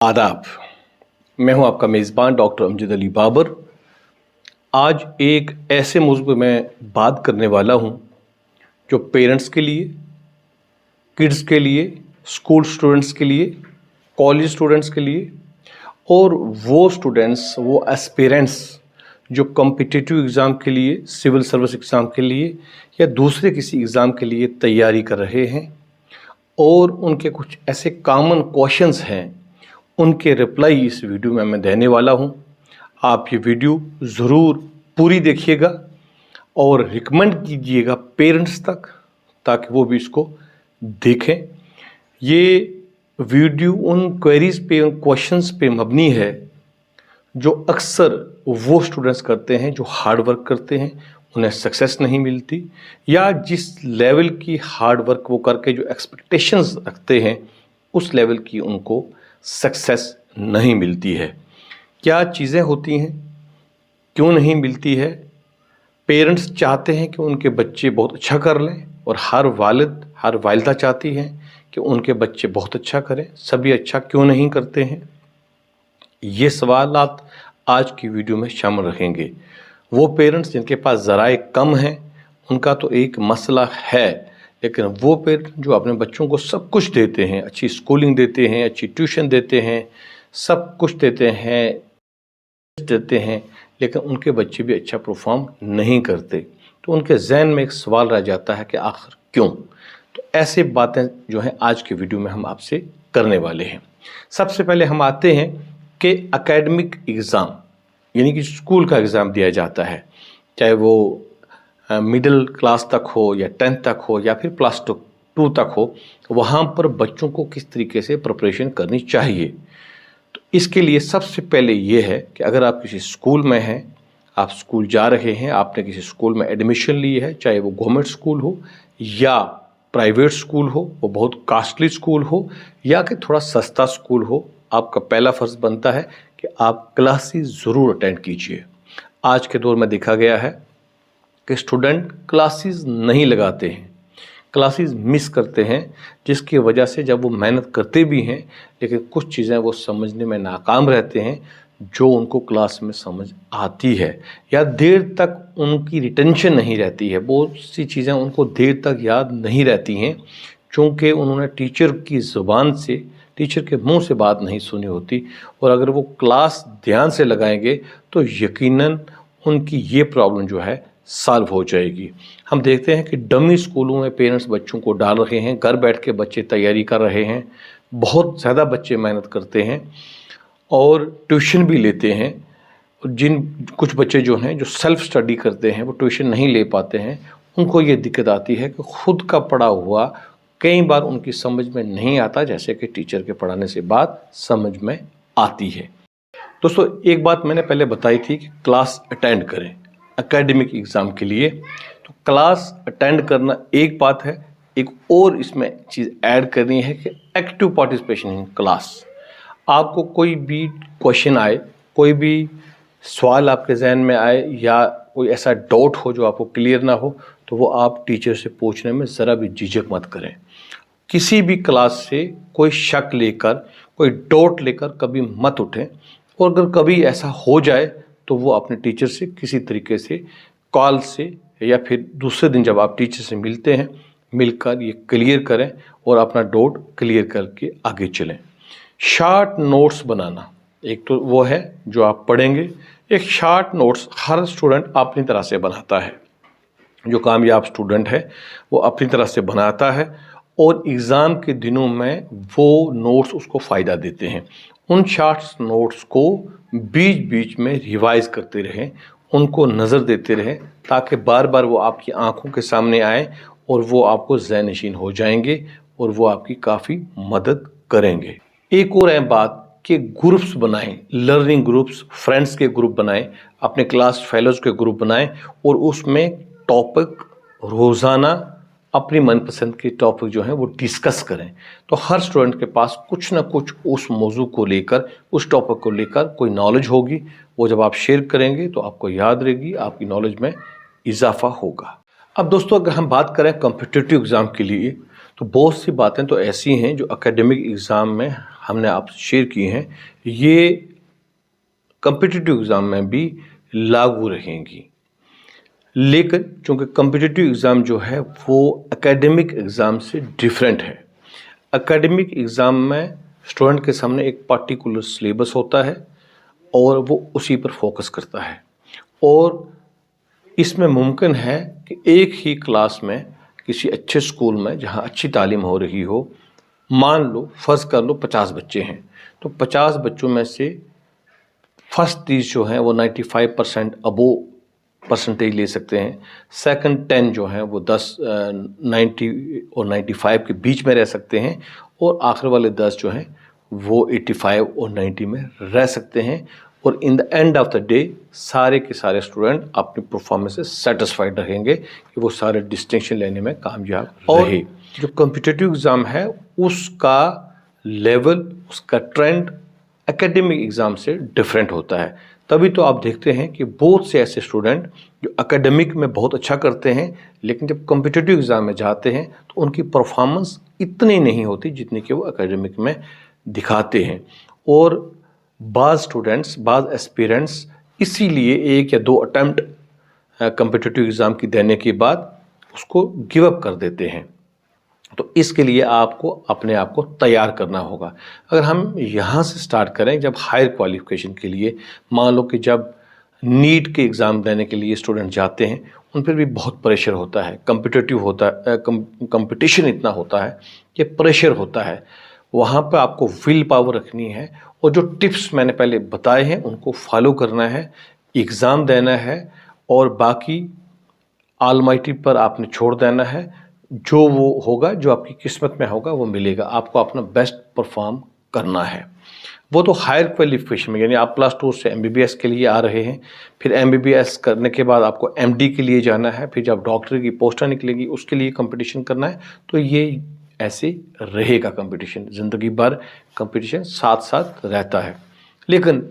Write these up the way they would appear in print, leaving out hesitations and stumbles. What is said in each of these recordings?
आदाब। मैं हूं आपका मेज़बान डॉक्टर अमजद अली बाबर। आज एक ऐसे मौजू पर मैं बात करने वाला हूं जो पेरेंट्स के लिए, किड्स के लिए, स्कूल स्टूडेंट्स के लिए, कॉलेज स्टूडेंट्स के लिए और वो स्टूडेंट्स, वो एस्पिरेंट्स जो कॉम्पिटिटिव एग्ज़ाम के लिए, सिविल सर्विस एग्ज़ाम के लिए या दूसरे किसी एग्ज़ाम के लिए तैयारी कर रहे हैं और उनके कुछ ऐसे कॉमन क्वेश्चंस हैं, उनके रिप्लाई इस वीडियो में मैं देने वाला हूं। आप ये वीडियो ज़रूर पूरी देखिएगा और रिकमेंड कीजिएगा पेरेंट्स तक, ताकि वो भी इसको देखें। ये वीडियो उन क्वेरीज़ पे, उन क्वेश्चंस पे मबनी है जो अक्सर वो स्टूडेंट्स करते हैं जो हार्ड वर्क करते हैं, उन्हें सक्सेस नहीं मिलती, या जिस लेवल की हार्ड वर्क वो करके जो एक्सपेक्टेशंस रखते हैं उस लेवल की उनको सक्सेस नहीं मिलती है। क्या चीज़ें होती हैं, क्यों नहीं मिलती है? पेरेंट्स चाहते हैं कि उनके बच्चे बहुत अच्छा कर लें और हर वालिद, हर वालिदा चाहती हैं कि उनके बच्चे बहुत अच्छा करें। सभी अच्छा क्यों नहीं करते हैं? ये सवालात आज की वीडियो में शामिल रहेंगे। वो पेरेंट्स जिनके पास ज़राए कम हैं उनका तो एक मसला है, लेकिन वो पेरेंट्स जो अपने बच्चों को सब कुछ देते हैं, अच्छी स्कूलिंग देते हैं, अच्छी ट्यूशन देते हैं, सब कुछ देते हैं, लेकिन उनके बच्चे भी अच्छा परफॉर्म नहीं करते, तो उनके जहन में एक सवाल रह जाता है कि आखिर क्यों? तो ऐसे बातें जो हैं आज की वीडियो में हम आपसे करने वाले हैं। सबसे पहले हम आते हैं कि एकेडमिक एग्ज़ाम, यानी कि स्कूल का एग्ज़ाम दिया जाता है, चाहे वो मिडिल क्लास तक हो या 10th तक हो या फिर +2 तक हो, वहाँ पर बच्चों को किस तरीके से प्रिपरेशन करनी चाहिए। तो इसके लिए सबसे पहले ये है कि अगर आप किसी स्कूल में हैं, आप स्कूल जा रहे हैं, आपने किसी स्कूल में एडमिशन ली है, चाहे वो गवर्नमेंट स्कूल हो या प्राइवेट स्कूल हो, वो बहुत कॉस्टली स्कूल हो या कि थोड़ा सस्ता स्कूल हो, आपका पहला फ़र्ज़ बनता है कि आप क्लासेस ज़रूर अटेंड कीजिए। आज के दौर में देखा गया है कि स्टूडेंट क्लासेस नहीं लगाते हैं, क्लासेस मिस करते हैं, जिसकी वजह से जब वो मेहनत करते भी हैं लेकिन कुछ चीज़ें वो समझने में नाकाम रहते हैं जो उनको क्लास में समझ आती है, या देर तक उनकी रिटेंशन नहीं रहती है। बहुत सी चीज़ें उनको देर तक याद नहीं रहती हैं क्योंकि उन्होंने टीचर की ज़ुबान से, टीचर के मुंह से बात नहीं सुनी होती। और अगर वो क्लास ध्यान से लगाएंगे तो यकीनन उनकी ये प्रॉब्लम जो है सॉल्व हो जाएगी। हम देखते हैं कि डमी स्कूलों में पेरेंट्स बच्चों को डाल रहे हैं, घर बैठ के बच्चे तैयारी कर रहे हैं, बहुत ज़्यादा बच्चे मेहनत करते हैं और ट्यूशन भी लेते हैं। जिन कुछ बच्चे जो हैं जो सेल्फ स्टडी करते हैं, वो ट्यूशन नहीं ले पाते हैं, उनको ये दिक्कत आती है कि ख़ुद का पढ़ा हुआ कई बार उनकी समझ में नहीं आता, जैसे कि टीचर के पढ़ाने से बात समझ में आती है। दोस्तों, एक बात मैंने पहले बताई थी कि क्लास अटेंड करें एकेडमिक एग्ज़ाम के लिए। तो क्लास अटेंड करना एक बात है, एक और इसमें चीज़ ऐड करनी है कि एक्टिव पार्टिसिपेशन इन क्लास। आपको कोई भी क्वेश्चन आए, कोई भी सवाल आपके जहन में आए या कोई ऐसा डाउट हो जो आपको क्लियर ना हो, तो वो आप टीचर से पूछने में ज़रा भी झिझक मत करें। किसी भी क्लास से कोई शक लेकर, कोई डाउट लेकर कभी मत उठें, और अगर कभी ऐसा हो जाए तो वो अपने टीचर से किसी तरीके से कॉल से या फिर दूसरे दिन जब आप टीचर से मिलते हैं, मिलकर ये क्लियर करें और अपना डाउट क्लियर करके आगे चलें। शॉर्ट नोट्स बनाना, एक तो वो है जो आप पढ़ेंगे, एक शॉर्ट नोट्स हर स्टूडेंट अपनी तरह से बनाता है। जो कामयाब स्टूडेंट है वो अपनी तरह से बनाता है और एग्ज़ाम के दिनों में वो नोट्स उसको फ़ायदा देते हैं। उन शॉर्ट्स नोट्स को बीच बीच में रिवाइज़ करते रहें, उनको नज़र देते रहें, ताकि बार बार वो आपकी आंखों के सामने आए और वो आपको ज़हन नशीन हो जाएंगे और वो आपकी काफ़ी मदद करेंगे। एक और अहम बात कि ग्रुप्स बनाएं, लर्निंग ग्रुप्स, फ्रेंड्स के ग्रुप बनाएं, अपने क्लास फेलोज़ के ग्रुप बनाएं और उसमें टॉपिक रोज़ाना अपनी मनपसंद के टॉपिक जो हैं वो डिस्कस करें। तो हर स्टूडेंट के पास कुछ ना कुछ उस मौजू को लेकर, उस टॉपिक को लेकर कोई नॉलेज होगी, वो जब आप शेयर करेंगे तो आपको याद रहेगी, आपकी नॉलेज में इजाफा होगा। अब दोस्तों, अगर हम बात करें कॉम्पिटिटिव एग्ज़ाम के लिए, तो बहुत सी बातें तो ऐसी हैं जो एकेडमिक एग्ज़ाम में हमने आपसे शेयर की हैं ये कॉम्पिटिटिव एग्ज़ाम में भी लागू रहेंगी। लेकिन चूँकि कॉम्पिटिटिव एग्ज़ाम जो है वो एकेडमिक एग्ज़ाम से डिफरेंट है। एकेडमिक एग्ज़ाम में स्टूडेंट के सामने एक पार्टिकुलर सिलेबस होता है और वो उसी पर फोकस करता है, और इसमें मुमकिन है कि एक ही क्लास में किसी अच्छे स्कूल में जहाँ अच्छी तालीम हो रही हो, मान लो फ़र्ज़ कर लो 50 बच्चे हैं, तो 50 बच्चों में से फर्स्ट 30 जो हैं वो 95% अबोव परसेंटेज ले सकते हैं, सेकंड 10 जो हैं वो 90 और 95 के बीच में रह सकते हैं, और आखिर वाले 10 जो हैं वो 85 और 90 में रह सकते हैं। और in the end of the day सारे के सारे स्टूडेंट अपनी परफॉर्मेंस से सेटिस्फाइड रहेंगे कि वो सारे डिस्टिंक्शन लेने में कामयाब रहे। जो कॉम्पिटिटिव एग्ज़ाम है उसका लेवल, उसका ट्रेंड एकेडमिक एग्ज़ाम से डिफरेंट होता है। तभी तो आप देखते हैं कि बहुत से ऐसे स्टूडेंट जो एकेडमिक में बहुत अच्छा करते हैं, लेकिन जब कॉम्पिटिटिव एग्ज़ाम में जाते हैं तो उनकी परफॉर्मेंस इतनी नहीं होती जितनी कि वो एकेडमिक में दिखाते हैं। और बाज़ स्टूडेंट्स, बाज़ एस्पिरेंट्स इसीलिए 1 या 2 अटैम्प्ट कॉम्पिटिटिव एग्ज़ाम की देने के बाद उसको गिव अप कर देते हैं। तो इसके लिए आपको अपने आप को तैयार करना होगा। अगर हम यहाँ से स्टार्ट करें, जब हायर क्वालिफिकेशन के लिए, मान लो कि जब नीट के एग्ज़ाम देने के लिए स्टूडेंट जाते हैं, उन पर भी बहुत प्रेशर होता है, कम्पिटिटिव होता है, कंपटीशन इतना होता है कि प्रेशर होता है। वहाँ पर आपको विल पावर रखनी है, और जो टिप्स मैंने पहले बताए हैं उनको फॉलो करना है, एग्ज़ाम देना है, और बाकी ऑलमाइटी पर आपने छोड़ देना है। जो वो होगा, जो आपकी किस्मत में होगा वो मिलेगा। आपको अपना बेस्ट परफॉर्म करना है। वो तो हायर क्वालिफिकेशन में, यानी आप +2 से MBBS के लिए आ रहे हैं, फिर MBBS करने के बाद आपको MD के लिए जाना है, फिर जब डॉक्टर की पोस्टें निकलेगी उसके लिए कंपटीशन करना है। तो ये ऐसे रहेगा कंपटीशन, ज़िंदगी भर कंपटीशन साथ साथ रहता है। लेकिन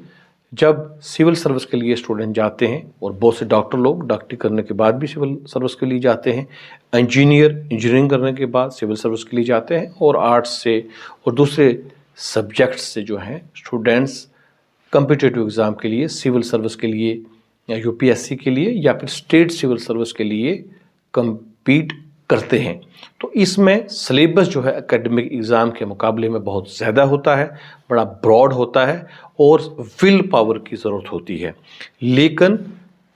जब सिविल सर्विस के लिए स्टूडेंट जाते हैं, और बहुत से डॉक्टर लोग डॉक्टरी करने के बाद भी सिविल सर्विस के लिए जाते हैं, इंजीनियरिंग करने के बाद सिविल सर्विस के लिए जाते हैं, और आर्ट्स से और दूसरे सब्जेक्ट्स से जो हैं स्टूडेंट्स कॉम्पिटिटिव एग्ज़ाम के लिए, सिविल सर्विस के लिए या UPSC के लिए या फिर स्टेट सिविल सर्विस के लिए कम्पीट करते हैं। तो इसमें सिलेबस जो है एकेडमिक एग्ज़ाम के मुकाबले में बहुत ज़्यादा होता है, बड़ा ब्रॉड होता है, और विल पावर की ज़रूरत होती है। लेकिन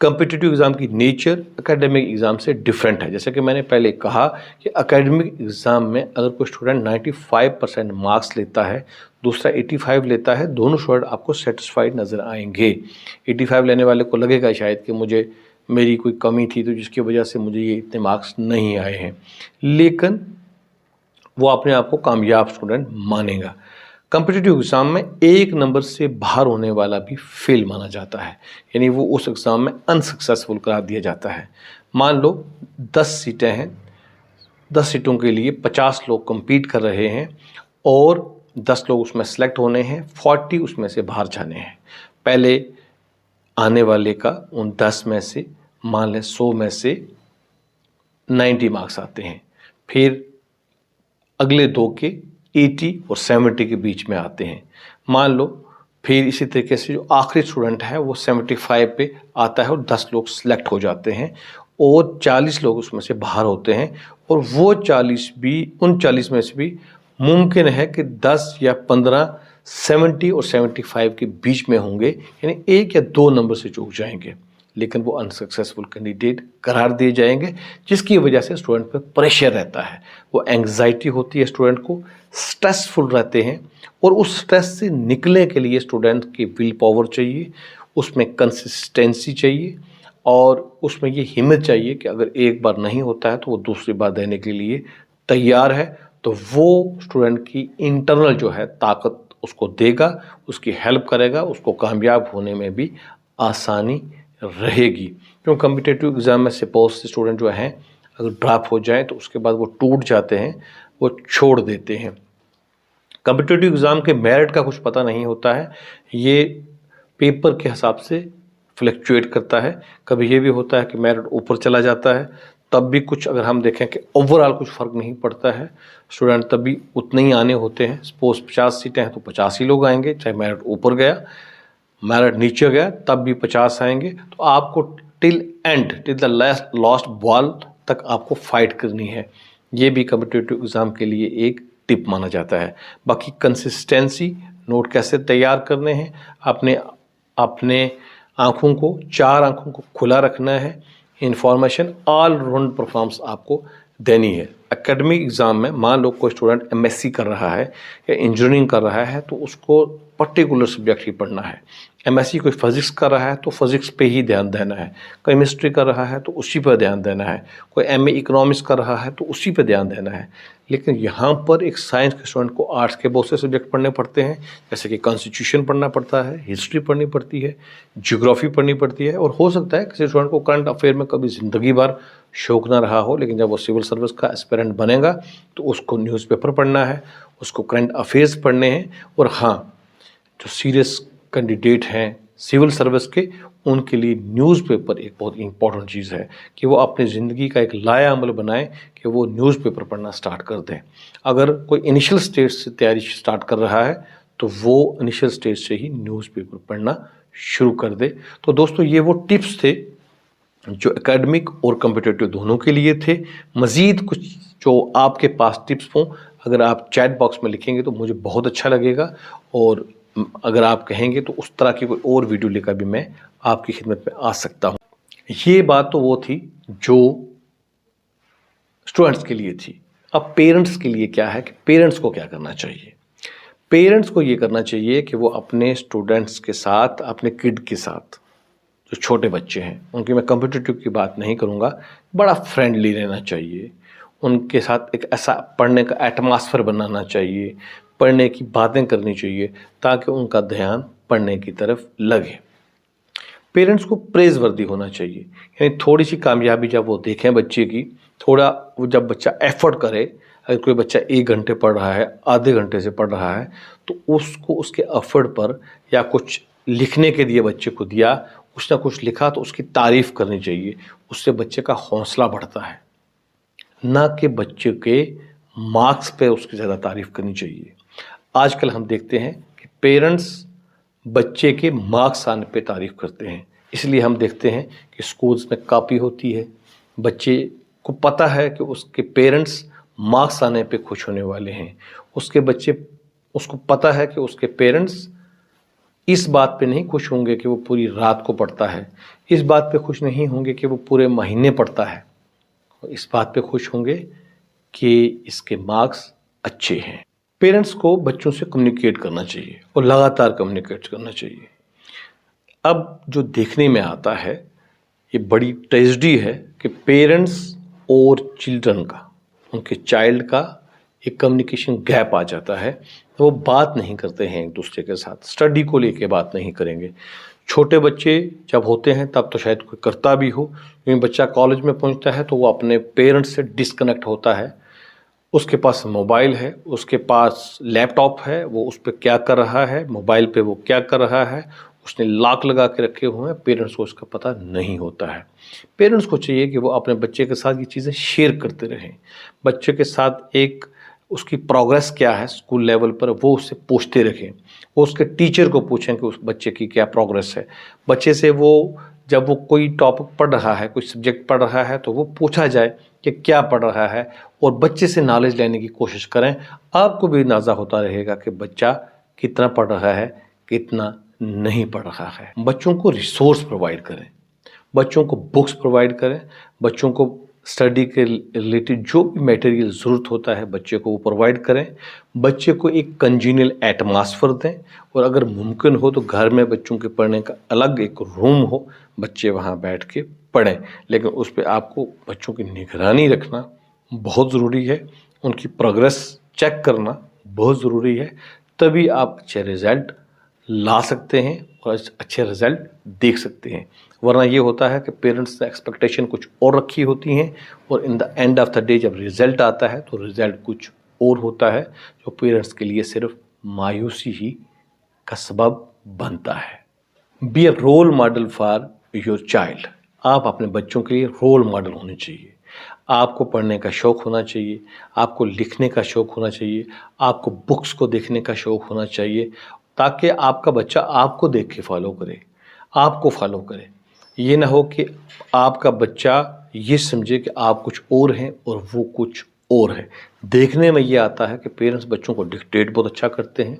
कॉम्पिटिटिव एग्ज़ाम की नेचर एकेडमिक एग्ज़ाम से डिफरेंट है। जैसे कि मैंने पहले कहा कि एकेडमिक एग्ज़ाम में अगर कोई स्टूडेंट 95% मार्क्स लेता है, दूसरा 85 लेता है, दोनों स्टूडेंट आपको सेटिस्फाइड नज़र आएंगे। 85 लेने वाले को लगेगा शायद कि मुझे मेरी कोई कमी थी तो जिसकी वजह से मुझे ये इतने मार्क्स नहीं आए हैं, लेकिन वो अपने आप को कामयाब स्टूडेंट मानेगा। कॉम्पिटिटिव एग्ज़ाम में 1 नंबर से बाहर होने वाला भी फेल माना जाता है, यानी वो उस एग्ज़ाम में अनसक्सेसफुल करार दिया जाता है। मान लो 10 सीटें हैं, 10 सीटों के लिए 50 लोग कम्पीट कर रहे हैं, और 10 लोग उसमें सेलेक्ट होने हैं, 40 उसमें से बाहर जाने हैं। पहले आने वाले का उन 10 में से, मान लें 100 में से 90 मार्क्स आते हैं, फिर अगले 2 के 80 और 70 के बीच में आते हैं। मान लो फिर इसी तरीके से जो आखिरी स्टूडेंट है वो 75 पे आता है, और 10 लोग सेलेक्ट हो जाते हैं, और 40 लोग उसमें से बाहर होते हैं, और वो 40 भी, उन 40 में से भी मुमकिन है कि 10 या 15 70 और 75 के बीच में होंगे, यानी 1 या 2 नंबर से चूक जाएंगे, लेकिन वो अनसक्सेसफुल कैंडिडेट करार दिए जाएंगे, जिसकी वजह से स्टूडेंट पर प्रेशर रहता है, वो एंग्जाइटी होती है स्टूडेंट को, स्ट्रेसफुल रहते हैं, और उस स्ट्रेस से निकलने के लिए स्टूडेंट की विल पावर चाहिए, उसमें कंसिस्टेंसी चाहिए, और उसमें ये हिम्मत चाहिए कि अगर एक बार नहीं होता है तो वो दूसरी बार देने के लिए तैयार है। तो वो स्टूडेंट की इंटरनल जो है ताकत उसको देगा, उसकी हेल्प करेगा, उसको कामयाब होने में भी आसानी रहेगी। क्योंकि कॉम्पिटिटिव एग्ज़ाम में सपोज स्टूडेंट जो हैं अगर ड्रॉप हो जाए तो उसके बाद वो टूट जाते हैं, वो छोड़ देते हैं। कॉम्पिटिटिव एग्ज़ाम के मेरिट का कुछ पता नहीं होता है, ये पेपर के हिसाब से फ्लक्चुएट करता है। कभी ये भी होता है कि मेरिट ऊपर चला जाता है, तब भी कुछ अगर हम देखें कि ओवरऑल कुछ फ़र्क नहीं पड़ता है, स्टूडेंट तब भी उतने ही आने होते हैं। सपोज़ 50 सीटें हैं तो 50 ही लोग आएंगे, चाहे मेरिट ऊपर गया मेरिट नीचे गया तब भी 50 आएंगे। तो आपको टिल द लास्ट बॉल तक आपको फाइट करनी है। ये भी कॉम्पिटिटिव एग्ज़ाम के लिए एक टिप माना जाता है। बाकी कंसिस्टेंसी, नोट कैसे तैयार करने हैं, अपने आँखों को, 4 आँखों को खुला रखना है। इंफॉर्मेशन ऑल राउंड परफॉर्मेंस आपको देनी है। एकेडमिक एग्ज़ाम में मान लो कोई स्टूडेंट एमएससी कर रहा है या इंजीनियरिंग कर रहा है तो उसको पर्टिकुलर सब्जेक्ट ही पढ़ना है। एमएससी कोई फिज़िक्स कर रहा है तो फिज़िक्स पे ही ध्यान देना है, केमिस्ट्री कर रहा है तो उसी पर ध्यान देना है, कोई एमए इकोनॉमिक्स कर रहा है तो उसी पर ध्यान देना है। लेकिन यहाँ पर एक साइंस के स्टूडेंट को आर्ट्स के बहुत से सब्जेक्ट पढ़ने पड़ते हैं, जैसे कि कॉन्स्टिट्यूशन पढ़ना पड़ता है, हिस्ट्री पढ़नी पड़ती है, ज्योग्राफी पढ़नी पड़ती है। और हो सकता है किसी स्टूडेंट को करंट अफेयर में कभी ज़िंदगी भर शौक ना रहा हो, लेकिन जब वो सिविल सर्विस का एस्पिरेंट बनेगा तो उसको न्यूज़पेपर पढ़ना है, उसको करंट अफेयर्स पढ़ने हैं। और हाँ, जो सीरियस कैंडिडेट हैं सिविल सर्विस के, उनके लिए न्यूज़पेपर एक बहुत इंपॉर्टेंट चीज़ है कि वो अपनी ज़िंदगी का एक लाया अमल बनाएं कि वो न्यूज़पेपर पढ़ना स्टार्ट कर दें। अगर कोई इनिशियल स्टेज से तैयारी स्टार्ट कर रहा है तो वो इनिशियल स्टेज से ही न्यूज़पेपर पढ़ना शुरू कर दे। तो दोस्तों, ये वो टिप्स थे जो एकेडमिक और कॉम्पिटिटिव दोनों के लिए थे। मज़ीद कुछ जो आपके पास टिप्स हों, अगर आप चैट बॉक्स में लिखेंगे तो मुझे बहुत अच्छा लगेगा। और अगर आप कहेंगे तो उस तरह की कोई और वीडियो लेकर भी मैं आपकी खिदमत में आ सकता हूँ। ये बात तो वो थी जो स्टूडेंट्स के लिए थी। अब पेरेंट्स के लिए क्या है कि पेरेंट्स को क्या करना चाहिए। पेरेंट्स को ये करना चाहिए कि वो अपने स्टूडेंट्स के साथ, अपने किड के साथ, जो छोटे बच्चे हैं उनकी मैं कॉम्पिटिटिव की बात नहीं करूँगा, बड़ा फ्रेंडली रहना चाहिए। उनके साथ एक ऐसा पढ़ने का एटमॉस्फेयर बनाना चाहिए, पढ़ने की बातें करनी चाहिए ताकि उनका ध्यान पढ़ने की तरफ लगे। पेरेंट्स को प्रेज़ वर्दी होना चाहिए, यानी थोड़ी सी कामयाबी जब वो देखें बच्चे की, थोड़ा वो जब बच्चा एफर्ट करे, अगर कोई बच्चा 1 घंटे पढ़ रहा है, आधे घंटे से पढ़ रहा है, तो उसको उसके एफर्ट पर, या कुछ लिखने के लिए बच्चे को दिया, उसने कुछ लिखा तो उसकी तारीफ़ करनी चाहिए। उससे बच्चे का हौसला बढ़ता है, ना कि बच्चे के मार्क्स पे उसकी ज़्यादा तारीफ़ करनी चाहिए। आजकल हम देखते हैं कि पेरेंट्स बच्चे के मार्क्स आने पे तारीफ़ करते हैं। इसलिए हम देखते हैं कि स्कूल्स में कॉपी होती है, बच्चे को पता है कि उसके पेरेंट्स मार्क्स आने पे खुश होने वाले हैं। उसको पता है कि उसके पेरेंट्स इस बात पे नहीं खुश होंगे कि वो पूरी रात को पढ़ता है, इस बात पे खुश नहीं होंगे कि वो पूरे महीने पढ़ता है, इस बात पे खुश होंगे कि इसके मार्क्स अच्छे हैं। पेरेंट्स को बच्चों से कम्युनिकेट करना चाहिए और लगातार कम्युनिकेट करना चाहिए। अब जो देखने में आता है, ये बड़ी ट्रेजेडी है कि पेरेंट्स और चिल्ड्रन का, उनके चाइल्ड का एक कम्युनिकेशन गैप आ जाता है। तो वो बात नहीं करते हैं एक दूसरे के साथ, स्टडी को लेके बात नहीं करेंगे। छोटे बच्चे जब होते हैं तब तो शायद कोई करता भी हो, क्योंकि बच्चा कॉलेज में पहुंचता है तो वो अपने पेरेंट्स से डिस्कनेक्ट होता है। उसके पास मोबाइल है, उसके पास लैपटॉप है, वो उस पर क्या कर रहा है, मोबाइल पे वो क्या कर रहा है, उसने लॉक लगा के रखे हुए हैं, पेरेंट्स को उसका पता नहीं होता है। पेरेंट्स को चाहिए कि वो अपने बच्चे के साथ ये चीज़ें शेयर करते रहें। बच्चे के साथ एक उसकी प्रोग्रेस क्या है स्कूल लेवल पर, वो उससे पूछते रखें। वो उसके टीचर को पूछें कि उस बच्चे की क्या प्रोग्रेस है। बच्चे से वो, जब वो कोई टॉपिक पढ़ रहा है, कोई सब्जेक्ट पढ़ रहा है, तो वो पूछा जाए कि क्या पढ़ रहा है, और बच्चे से नॉलेज लेने की कोशिश करें। आपको भी अंदाज़ा होता रहेगा कि बच्चा कितना पढ़ रहा है, कितना नहीं पढ़ रहा है। बच्चों को रिसोर्स प्रोवाइड करें, बच्चों को बुक्स प्रोवाइड करें, बच्चों को स्टडी के रिलेटेड जो भी मटेरियल ज़रूरत होता है बच्चे को वो प्रोवाइड करें। बच्चे को एक कंजीनियल एटमॉस्फेयर दें, और अगर मुमकिन हो तो घर में बच्चों के पढ़ने का अलग एक रूम हो, बच्चे वहाँ बैठ के पढ़ें। लेकिन उस पर आपको बच्चों की निगरानी रखना बहुत ज़रूरी है, उनकी प्रोग्रेस चेक करना बहुत ज़रूरी है, तभी आप अच्छे रिज़ल्ट ला सकते हैं और अच्छे रिज़ल्ट देख सकते हैं। वरना ये होता है कि पेरेंट्स ने एक्सपेक्टेशन कुछ और रखी होती हैं, और in the end of the day जब रिज़ल्ट आता है तो रिज़ल्ट कुछ और होता है, जो पेरेंट्स के लिए सिर्फ मायूसी ही का सबब बनता है। Be a role model for your child. आप अपने बच्चों के लिए रोल मॉडल होने चाहिए। आपको पढ़ने का शौक़ होना चाहिए, आपको लिखने का शौक़ होना चाहिए, आपको बुक्स को देखने का शौक़ होना चाहिए, ताकि आपका बच्चा आपको देख के फॉलो करे, आपको फॉलो करे। ये ना हो कि आपका बच्चा ये समझे कि आप कुछ और हैं और वो कुछ और है। देखने में ये आता है कि पेरेंट्स बच्चों को डिक्टेट बहुत अच्छा करते हैं,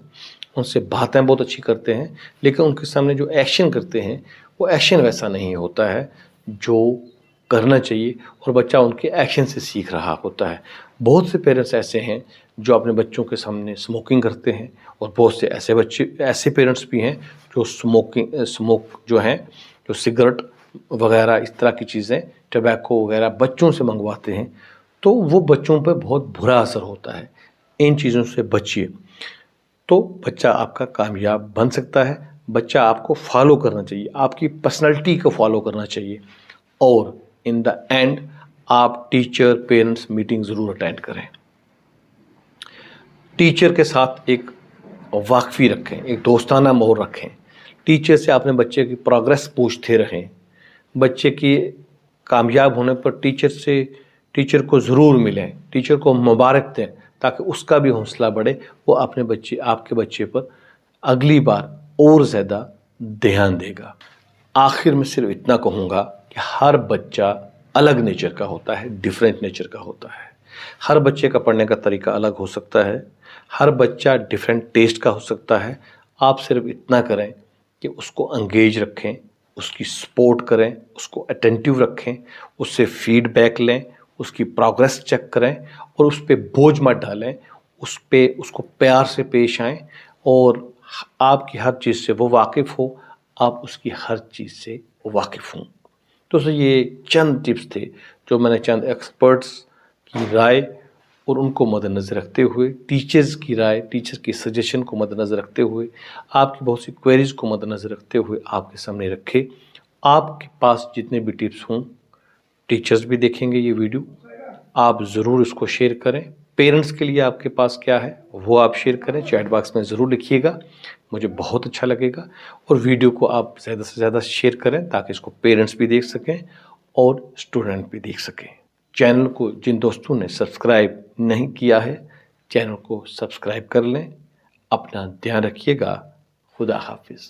उनसे बातें बहुत अच्छी करते हैं, लेकिन उनके सामने जो एक्शन करते हैं वो एक्शन वैसा नहीं होता है जो करना चाहिए, और बच्चा उनके एक्शन से सीख रहा होता है। बहुत से पेरेंट्स ऐसे हैं जो अपने बच्चों के सामने स्मोकिंग करते हैं, और बहुत से ऐसे पेरेंट्स भी हैं जो स्मोक जो हैं, जो सिगरेट वगैरह इस तरह की चीज़ें, टबैको वगैरह बच्चों से मंगवाते हैं। तो वो बच्चों पे बहुत बुरा असर होता है। इन चीज़ों से बचिए, तो बच्चा आपका कामयाब बन सकता है। बच्चा आपको फॉलो करना चाहिए, आपकी पर्सनैलिटी को फॉलो करना चाहिए, और इन द एंड आप टीचर पेरेंट्स मीटिंग ज़रूर अटेंड करें। टीचर के साथ एक वाकफ़ी रखें, एक दोस्ताना माहौल रखें। टीचर से अपने बच्चे की प्रोग्रेस पूछते रहें। बच्चे की कामयाब होने पर टीचर को ज़रूर मिलें, टीचर को मुबारक दें, ताकि उसका भी हौसला बढ़े, वो आपके बच्चे पर अगली बार और ज़्यादा ध्यान देगा। आखिर में सिर्फ इतना कहूँगा कि हर बच्चा अलग नेचर का होता है, डिफरेंट नेचर का होता है। हर बच्चे का पढ़ने का तरीका अलग हो सकता है, हर बच्चा डिफरेंट टेस्ट का हो सकता है। आप सिर्फ इतना करें कि उसको एंगेज रखें, उसकी सपोर्ट करें, उसको अटेंटिव रखें, उससे फीडबैक लें, उसकी प्रोग्रेस चेक करें, और उस पे बोझ मत डालें, उसको प्यार से पेश आएँ, और आपकी हर चीज़ से वो वाकिफ़ हो, आप उसकी हर चीज़ से वाकिफ़ हों। तो ये चंद टिप्स थे जो मैंने चंद एक्सपर्ट्स की राय और उनको मद्देनज़र रखते हुए, टीचर्स की राय, टीचर की सजेशन को मद्देनज़र रखते हुए, आपकी बहुत सी क्वेरीज़ को मद्देनज़र रखते हुए आपके सामने रखे। आपके पास जितने भी टिप्स हों, टीचर्स भी देखेंगे ये वीडियो, आप ज़रूर इसको शेयर करें। पेरेंट्स के लिए आपके पास क्या है वो आप शेयर करें, चैट बॉक्स में ज़रूर लिखिएगा, मुझे बहुत अच्छा लगेगा। और वीडियो को आप ज़्यादा से ज़्यादा शेयर करें ताकि इसको पेरेंट्स भी देख सकें और स्टूडेंट भी देख सकें। चैनल को जिन दोस्तों ने सब्सक्राइब नहीं किया है, चैनल को सब्सक्राइब कर लें। अपना ध्यान रखिएगा। खुदा हाफिज़।